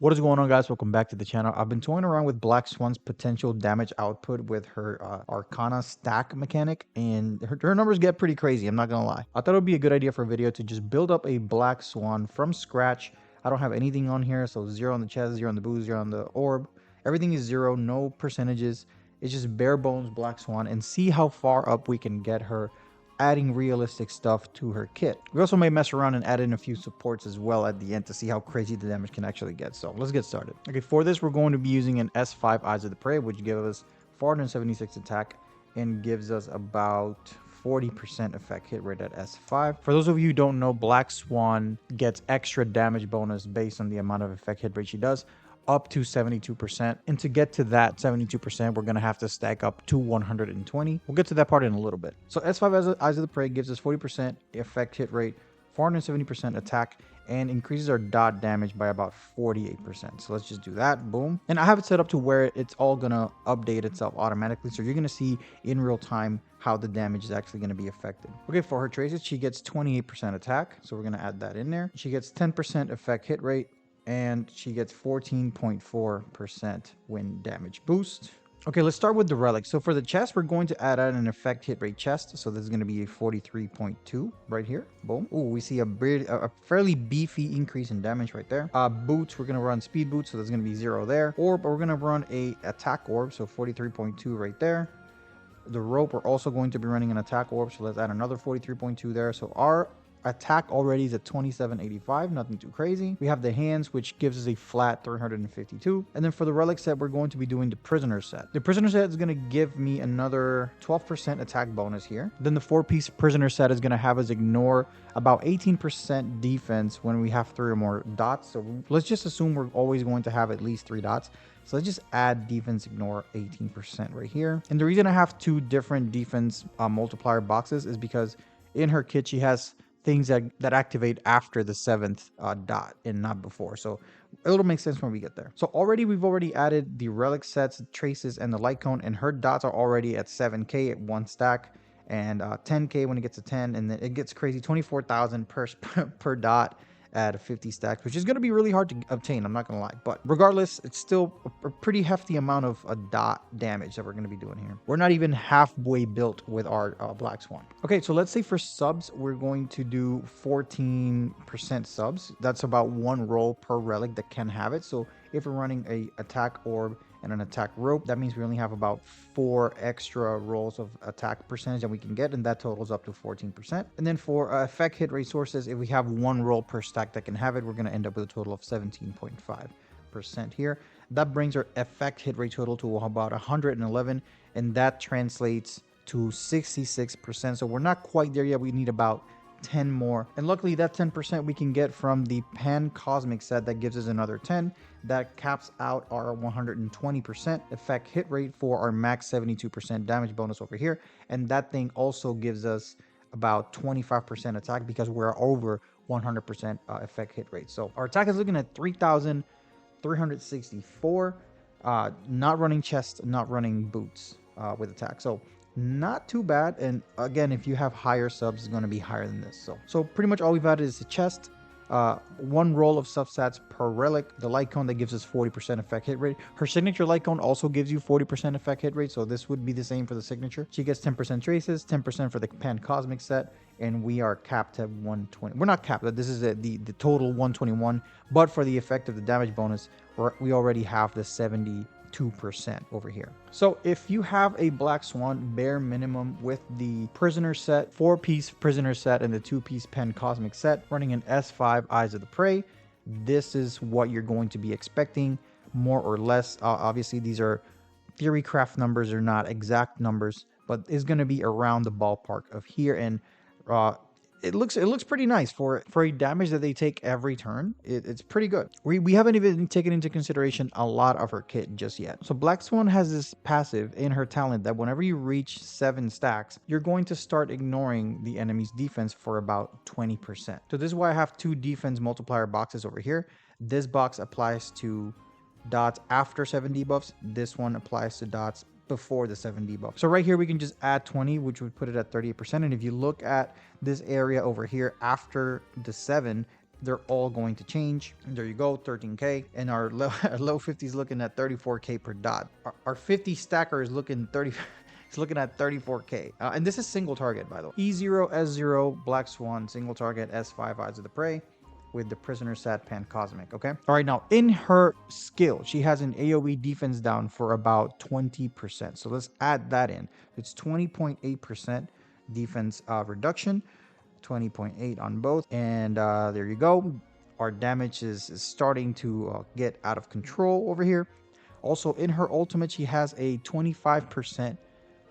What is going on, guys? Welcome back to the channel. I've been toying around with Black Swan's potential damage output with her Arcana stack mechanic, and her numbers get pretty crazy, I'm not gonna lie. I thought it would be a good idea for a video to just build up a Black Swan from scratch. I don't have anything on here, so 0 on the chest, 0 on the boost, 0 on the orb. Everything is 0, no percentages. It's just bare bones Black Swan, and see how far up we can get her adding realistic stuff to her kit. We also may mess around and add in a few supports as well at the end to see how crazy the damage can actually get. So let's get started. Okay, for this we're going to be using an S5 Eyes of the Prey, which gives us 476 attack and gives us about 40% effect hit rate at S5. For those of you who don't know, Black Swan gets extra damage bonus based on the amount of effect hit rate she does, up to 72%. And to get to that 72%, we're going to have to stack up to 120. We'll get to that part in a little bit. So S5 Eyes of the Prey gives us 40% effect hit rate, 470% attack, and increases our dot damage by about 48%. So let's just do that. Boom. And I have it set up to where it's all going to update itself automatically. So you're going to see in real time how the damage is actually going to be affected. Okay, for her traces, she gets 28% attack. So we're going to add that in there. She gets 10% effect hit rate, and she gets 14.4% wind damage boost. Okay, let's start with the relic. So for the chest, we're going to add an effect hit rate chest. So this is going to be a 43.2 right here. Boom. Ooh, we see a fairly beefy increase in damage right there. Boots, we're going to run speed boots, so there's going to be 0 there. Orb, we're going to run a attack orb, so 43.2 right there. The rope, we're also going to be running an attack orb, so let's add another 43.2 there. So our attack already is at 2785, nothing too crazy. We have the hands, which gives us a flat 352. And then for the relic set, we're going to be doing the prisoner set. The prisoner set is going to give me another 12% attack bonus here. Then the 4-piece prisoner set is going to have us ignore about 18% defense when we have 3 or more dots. So let's just assume we're always going to have at least 3 dots. So let's just add defense ignore 18% right here. And the reason I have 2 different defense multiplier boxes is because in her kit, she has things that activate after the 7th dot and not before. So it'll make sense when we get there. So we've already added the relic sets, traces, and the light cone, and her dots are already at 7k at 1 stack, and 10k when it gets to 10, and then it gets crazy, 24,000 per dot at 50 stacks, which is going to be really hard to obtain, I'm not going to lie. But regardless, it's still a pretty hefty amount of dot damage that we're going to be doing here. We're not even halfway built with our Black Swan. Okay, so let's say for subs, we're going to do 14% subs. That's about 1 roll per relic that can have it. So if we're running a attack orb and an attack rope, that means we only have about 4 extra rolls of attack percentage that we can get, and that totals up to 14%. And then for effect hit rate sources, if we have 1 roll per stack that can have it, we're going to end up with a total of 17.5% here. That brings our effect hit rate total to about 111, and that translates to 66%. So we're not quite there yet. We need about 10 more, and luckily that 10% we can get from the pan cosmic set that gives us another 10. That caps out our 120% effect hit rate for our max 72% damage bonus over here, and that thing also gives us about 25% attack because we're over 100% effect hit rate. So our attack is looking at 3,364, not running chest, not running boots with attack. So not too bad. And again, if you have higher subs, it's going to be higher than this. So pretty much all we've added is the chest, 1 roll of substats per relic, the light cone that gives us 40% effect hit rate. Her signature light cone also gives you 40% effect hit rate, so this would be the same for the signature. She gets 10% traces, 10% for the pan cosmic set, and we are capped at 120. We're not capped, this is the total 121, but for the effect of the damage bonus, we already have the 72% over here. So if you have a Black Swan bare minimum with the prisoner set, 4-piece prisoner set, and the 2-piece pen cosmic set running an S5 Eyes of the Prey, this is what you're going to be expecting, more or less. Obviously these are theory craft numbers, are not exact numbers, but it's going to be around the ballpark of here. And it looks pretty nice for a damage that they take every turn. It's pretty good. We haven't even taken into consideration a lot of her kit just yet. So Black Swan has this passive in her talent that whenever you reach 7 stacks, you're going to start ignoring the enemy's defense for about 20%. So this is why I have 2 defense multiplier boxes over here. This box applies to dots after 7 debuffs. This one applies to dots before the 7 debuff. So right here we can just add 20, which would put it at 38%. And if you look at this area over here after the 7, they're all going to change. And there you go, 13k. And our low 50 is looking at 34k per dot. Our 50 stacker is looking 30. It's looking at 34k. And this is single target, by the way. E0, S0, Black Swan, single target, S5, Eyes of the Prey, with the Prisoner Sat Pan Cosmic, okay? All right, now in her skill, she has an AoE defense down for about 20%. So let's add that in. It's 20.8% defense reduction, 20.8 on both. And there you go. Our damage is starting to get out of control over here. Also, in her ultimate, she has a 25%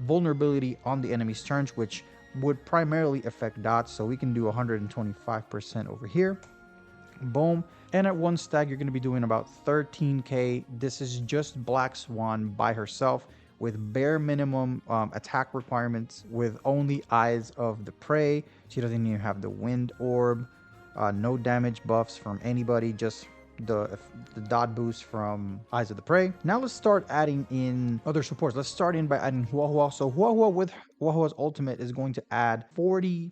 vulnerability on the enemy's turns, which would primarily affect dots. So we can do 125% over here. Boom. And at one stack, you're going to be doing about 13k. This is just Black Swan by herself with bare minimum attack requirements, with only Eyes of the Prey. She doesn't even have the Wind Orb. No damage buffs from anybody, just the dot boost from Eyes of the Prey. Now let's start adding in other supports. Let's start in by adding Huahua. So Huahua with Huahua's ultimate is going to add 40%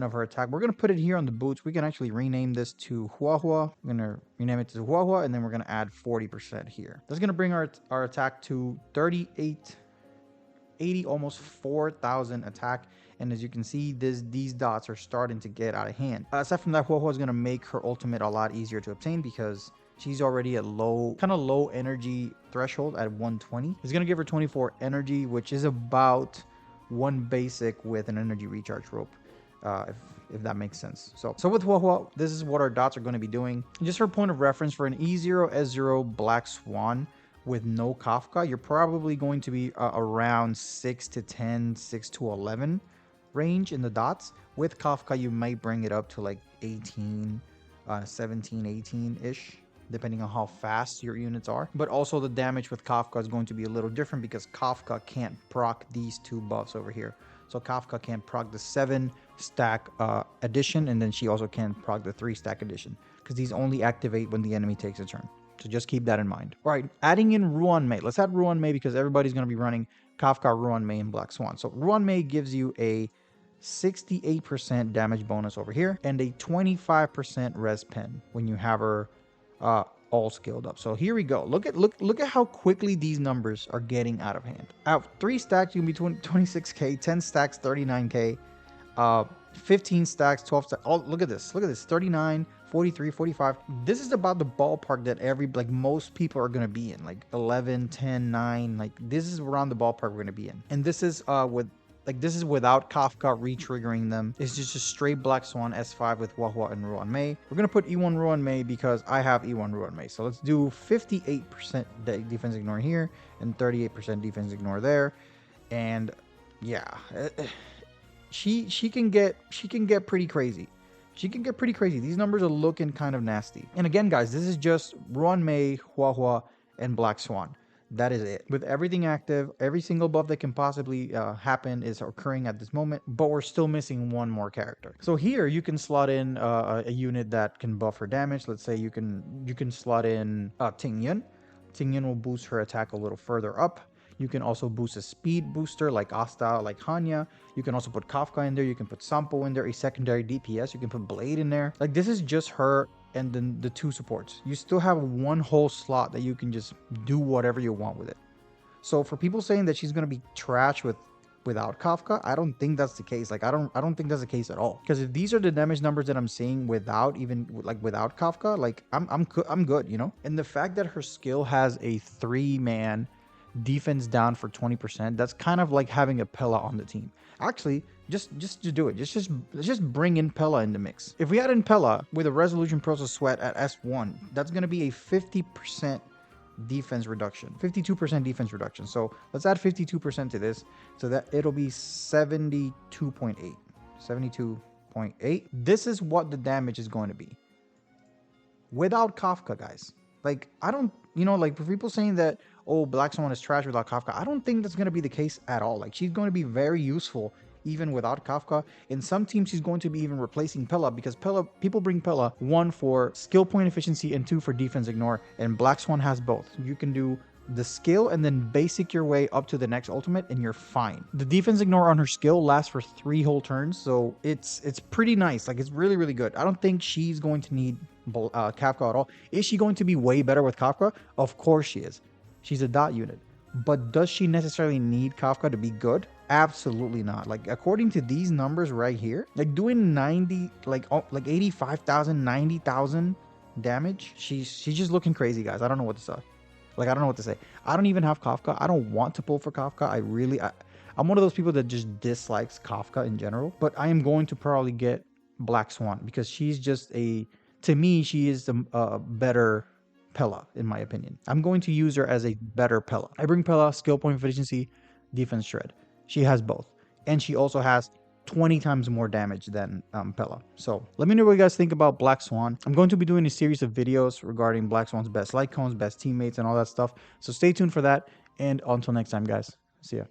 of her attack. We're going to put it here on the boots. We can actually rename this to Huahua. I'm going to rename it to Huahua, and then we're going to add 40% here. That's going to bring our attack to 3880, almost 4,000 attack. And as you can see, these dots are starting to get out of hand. Aside from that, Huahua is going to make her ultimate a lot easier to obtain because she's already at low energy threshold at 120. It's going to give her 24 energy, which is about one basic with an energy recharge rope, if that makes sense. So with Huahua, this is what our dots are going to be doing. Just for point of reference, for an E0, S0 Black Swan with no Kafka, you're probably going to be around 6 to 10, 6 to 11 range in the dots. With Kafka, you might bring it up to like 18, 17, 18-ish, depending on how fast your units are. But also the damage with Kafka is going to be a little different because Kafka can't proc these two buffs over here. So Kafka can't proc the 7-stack addition, and then she also can't proc the 3-stack addition because these only activate when the enemy takes a turn. So just keep that in mind. All right, adding in Ruan Mei. Let's add Ruan Mei because everybody's going to be running Kafka, Ruan Mei, and Black Swan. So Ruan Mei gives you a 68% damage bonus over here and a 25% res pen when you have her all skilled up. So here we go. Look at how quickly these numbers are getting out of hand. Out 3 stacks, you can be 26k, 10 stacks, 39k, 15 stacks, 12 stacks. Oh, look at this. Look at this. 39, 43, 45. This is about the ballpark that most people are going to be in, like 11, 10, 9. Like this is around the ballpark we're going to be in. And this is this is without Kafka re-triggering them. It's just a straight Black Swan S5 with Huahua and Ruan Mei. We're going to put E1 Ruan Mei because I have E1 Ruan Mei. So let's do 58% defense ignore here and 38% defense ignore there. And yeah, she can get pretty crazy. She can get pretty crazy. These numbers are looking kind of nasty. And again, guys, this is just Ruan Mei, Huahua, and Black Swan. That is it. With everything active, every single buff that can possibly happen is occurring at this moment, but we're still missing one more character. So here you can slot in a unit that can buff her damage. Let's say you can slot in Ting Yun. Ting Yun will boost her attack a little further up. You can also boost a speed booster like Asta, like Hanya. You can also put Kafka in there. You can put Sampo in there, a secondary DPS. You can put Blade in there. Like this is just her and then the 2 supports. You still have one whole slot that you can just do whatever you want with it. So for people saying that she's going to be trash without Kafka, I don't think that's the case. Like I don't think that's the case at all. Because if these are the damage numbers that I'm seeing without Kafka, like I'm good, you know? And the fact that her skill has a 3-man defense down for 20%, that's kind of like having a Pella on the team. Actually, just to do it, let's just bring in Pella in the mix. If we add in Pella with a resolution process sweat at S1, that's going to be a 50% defense reduction, 52% defense reduction. So let's add 52% to this so that it'll be 72.8. This is what the damage is going to be without Kafka, guys. Like I don't, like for people saying that, oh, Black Swan is trash without Kafka, I don't think that's going to be the case at all. Like she's going to be very useful even without Kafka. In some teams, she's going to be even replacing Pella because people bring Pella 1 for skill point efficiency and 2 for defense ignore, and Black Swan has both. You can do the skill and then basic your way up to the next ultimate and you're fine. The defense ignore on her skill lasts for 3 whole turns, so it's pretty nice. Like, it's really, really good. I don't think she's going to need Kafka at all. Is she going to be way better with Kafka? Of course she is. She's a dot unit. But does she necessarily need Kafka to be good? Absolutely not. Like, according to these numbers right here, like doing 90, like 85,000, 90,000 damage, she's just looking crazy, guys. I don't know what to say. Like, I don't know what to say. I don't even have Kafka. I don't want to pull for Kafka. I'm one of those people that just dislikes Kafka in general. But I am going to probably get Black Swan because she's just to me, she is a better Pella, in my opinion. I'm going to use her as a better Pella. I bring Pella, skill point efficiency, defense shred. She has both. And she also has 20 times more damage than Pella. So let me know what you guys think about Black Swan. I'm going to be doing a series of videos regarding Black Swan's best light cones, best teammates, and all that stuff. So stay tuned for that. And until next time, guys. See ya.